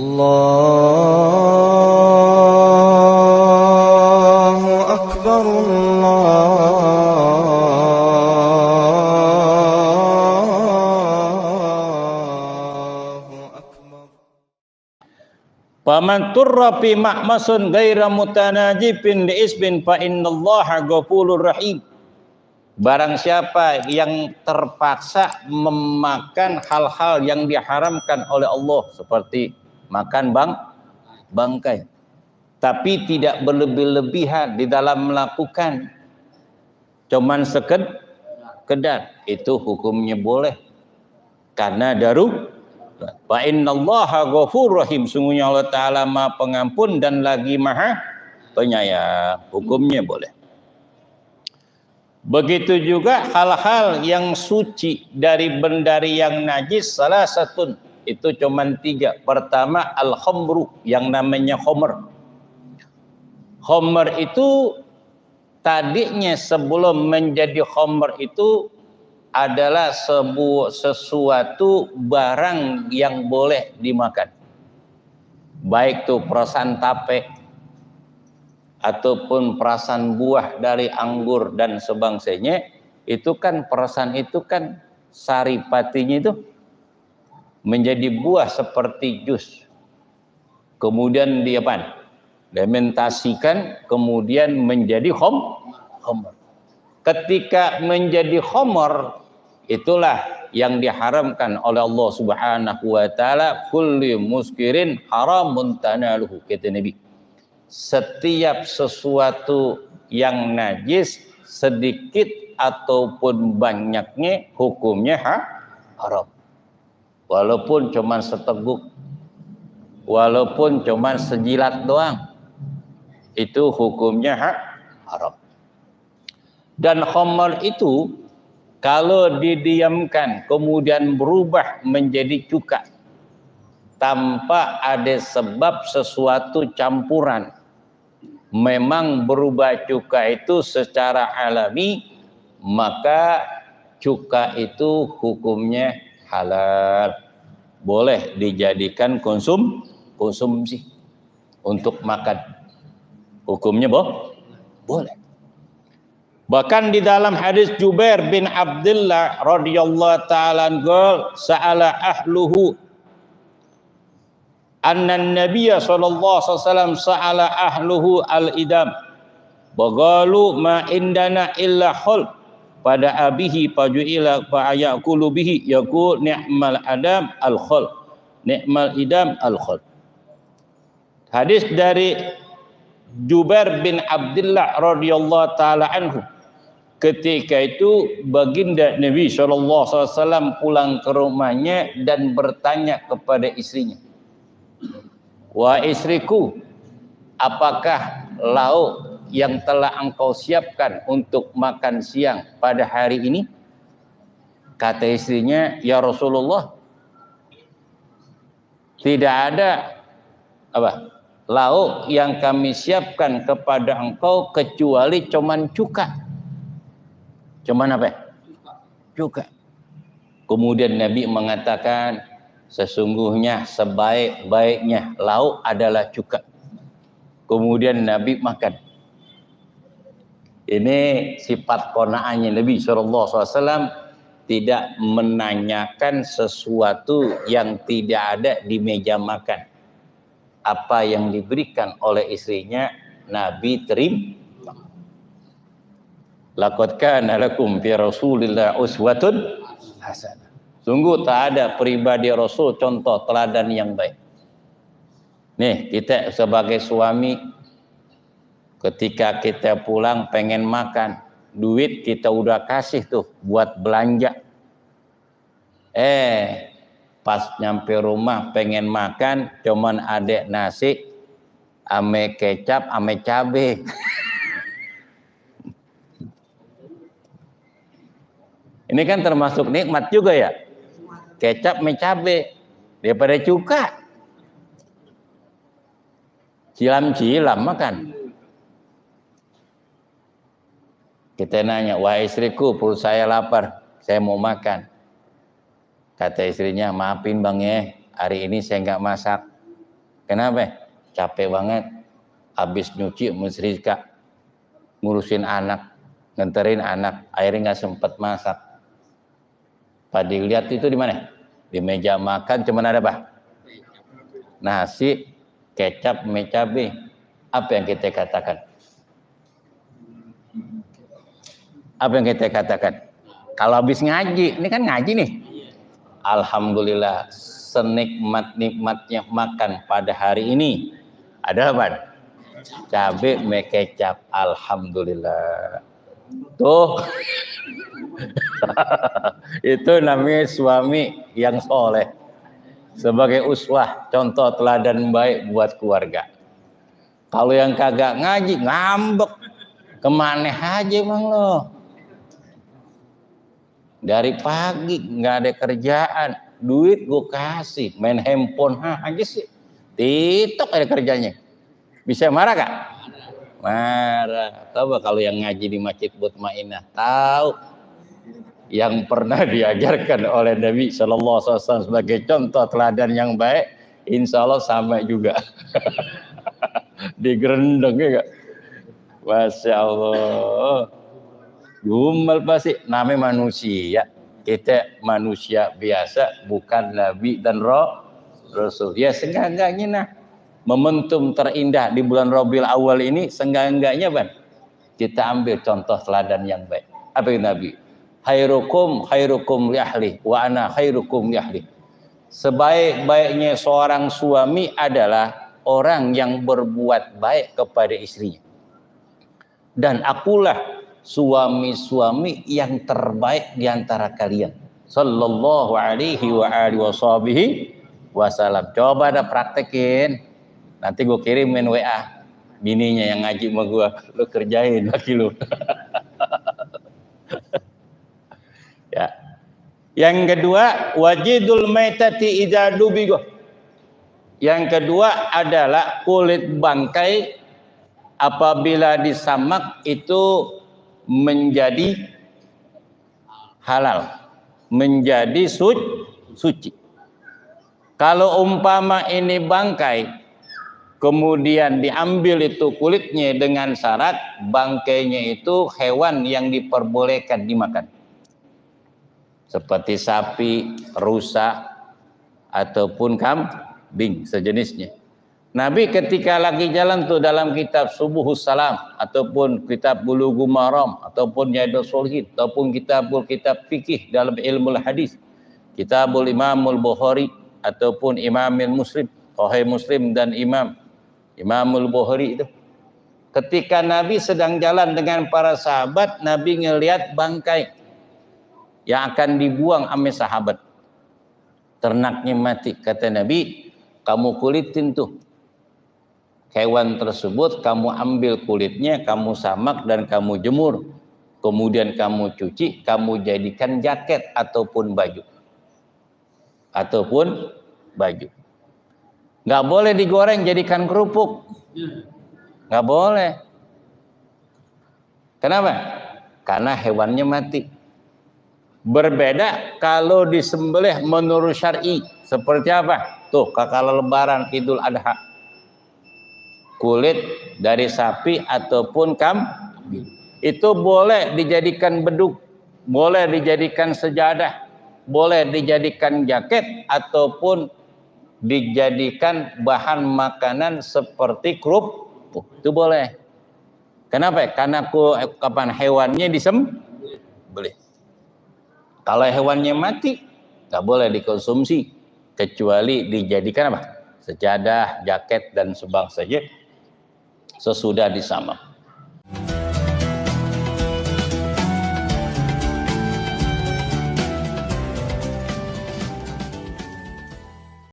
الله أكبر Faman turra fi ma'masun ghaira mutanajibin li isbin fa innallaha ghafurur rahim. Barang siapa yang terpaksa memakan hal-hal yang diharamkan oleh Allah seperti makan bangkai, tapi tidak berlebih-lebihan di dalam melakukan, cuman sekedar, itu hukumnya boleh karena darurat. Wa innallaha ghafurur rahim, sungguhnya Allah Ta'ala Maha Pengampun dan lagi Maha Penyayang, hukumnya boleh. Begitu juga hal-hal yang suci dari benda yang najis, salah satu itu cuman 3. Pertama al-khamru, yang namanya khamr. Khamr itu tadinya sebelum menjadi khamr itu adalah sesuatu barang yang boleh dimakan, baik itu perasan tape ataupun perasan buah dari anggur dan sebangsanya. Itu kan perasan itu kan saripatinya itu menjadi buah seperti jus, kemudian fermentasikan, kemudian menjadi khamr. Ketika menjadi khamr, itulah yang diharamkan oleh Allah Subhanahu wa taala, kullu muskirin haramun tanaluhu, kata Nabi. Setiap sesuatu yang najis, sedikit ataupun banyaknya, hukumnya haram. Walaupun cuma seteguk, walaupun cuma sejilat doang, itu hukumnya haram. Dan khamr itu kalau didiamkan kemudian berubah menjadi cuka tanpa ada sebab sesuatu campuran, memang berubah cuka itu secara alami, maka cuka itu hukumnya halal, boleh dijadikan konsumsi untuk makan, hukumnya boleh. Bahkan di dalam hadis Jubair bin Abdullah radhiyallahu ta'ala anhu, sa'ala ahluhu anna an-nabiy sallallahu alaihi wasallam sa'ala ahluhu al-idam bagalu ma indana illa khul pada abihi pajuila fa ayakulu bihi yaqul ni'mal adam al-khul ni'mal idam al-khul. Hadis dari Jubair bin Abdullah radhiyallahu ta'ala anhu, ketika itu baginda Nabi SAW pulang ke rumahnya dan bertanya kepada istrinya, "Wahai istriku, apakah lauk yang telah engkau siapkan untuk makan siang pada hari ini?" Kata istrinya, "Ya Rasulullah, tidak ada lauk yang kami siapkan kepada engkau kecuali cuman cuka." Cuman apa? Cuka. Kemudian Nabi mengatakan, sesungguhnya sebaik-baiknya lauk adalah cuka. Kemudian Nabi makan. Ini sifat qanaahnya Nabi SAW, tidak menanyakan sesuatu yang tidak ada di meja makan. Apa yang diberikan oleh istrinya, Nabi terima. Laqad kana lakum fi Rasulillah uswatun hasanah. Sungguh tak ada pribadi Rasul contoh teladan yang baik. Nih, kita sebagai suami ketika kita pulang pengen makan, duit kita udah kasih tuh buat belanja. Pas nyampe rumah pengen makan, cuman ada nasi ame kecap ame cabe. Ini kan termasuk nikmat juga ya, kecap ame cabe daripada cuka. Cilam-cilam makan. Kita nanya, "Wahai istriku, perut saya lapar, saya mau makan." Kata istrinya, "Maafin bang ya, hari ini saya nggak masak." Kenapa? Capek banget. Habis nyuci, musrika, ngurusin anak, nganterin anak, akhirnya nggak sempet masak. Pak dilihat itu di mana? Di meja makan cuman ada apa? Nasi, kecap, mie cabai. Apa yang kita katakan? Apa yang kita katakan? Kalau habis ngaji, ini kan ngaji nih. Alhamdulillah, senikmat-nikmatnya makan pada hari ini. Ada apa? Cabai, mie kecap. Alhamdulillah. Tuh. Itu namanya suami yang soleh. Sebagai uswah, contoh teladan baik buat keluarga. Kalau yang kagak ngaji, ngambek. Kemana aja emang lo? Dari pagi nggak ada kerjaan, duit gue kasih, main handphone aja sih. Titok ada kerjanya. Bisa marah kak? Marah. Coba kalau yang ngaji di Masjid Mutmainah tahu yang pernah diajarkan oleh Nabi Sallallahu Alaihi Wasallam sebagai contoh teladan yang baik, insya Allah sama juga. Digerendeng ya kak. Masya Allah. Gumal pasti namanya manusia. Kita manusia biasa, bukan nabi dan rasul. Ya seenggak-enggaknya nah. Momentum terindah di bulan Rabiul Awal ini seenggak-enggaknya Bang. Kita ambil contoh teladan yang baik. Apa yang Nabi? Khairukum li ahli wa ana khairukum li ahli. Sebaik-baiknya seorang suami adalah orang yang berbuat baik kepada istrinya. Dan akulah suami-suami yang terbaik di antara kalian. Sallallahu alaihi wa alihi wasallam. Coba ada praktekin. Nanti gue kirimin WA bininya yang ngaji sama gue. Lu kerjain laki lu. Ya. Yang kedua, wajidul maitati idza dubigo. Yang kedua adalah kulit bangkai apabila disamak itu menjadi halal, menjadi suci. Kalau umpama ini bangkai, kemudian diambil itu kulitnya dengan syarat bangkainya itu hewan yang diperbolehkan dimakan. Seperti sapi, rusa, ataupun kambing sejenisnya. Nabi ketika lagi jalan tuh dalam kitab Subuhus Salam ataupun kitab Bulughul Maram ataupun Riyadhus Shalihin ataupun kitab fikih dalam ilmu hadis, Kitabul Imamul Bukhari ataupun Imamul Muslim, Sahih Muslim dan Imamul Bukhari itu. Ketika Nabi sedang jalan dengan para sahabat, Nabi ngelihat bangkai yang akan dibuang sama sahabat. Ternaknya mati, kata Nabi, kamu kulitin tuh hewan tersebut, kamu ambil kulitnya, kamu samak dan kamu jemur. Kemudian kamu cuci, kamu jadikan jaket ataupun baju. Nggak boleh digoreng jadikan kerupuk. Nggak boleh. Kenapa? Karena hewannya mati. Berbeda kalau disembelih menurut syar'i. Seperti apa? Tuh, kalau lebaran Idul Adha. Kulit dari sapi ataupun kambing itu boleh dijadikan beduk, boleh dijadikan sejadah, boleh dijadikan jaket ataupun dijadikan bahan makanan seperti kerupuk. Itu boleh. Kenapa? Karena kapan hewannya disembelih. Kalau hewannya mati nggak boleh dikonsumsi kecuali dijadikan apa? Sejadah, jaket dan sebagainya sesudah disamak.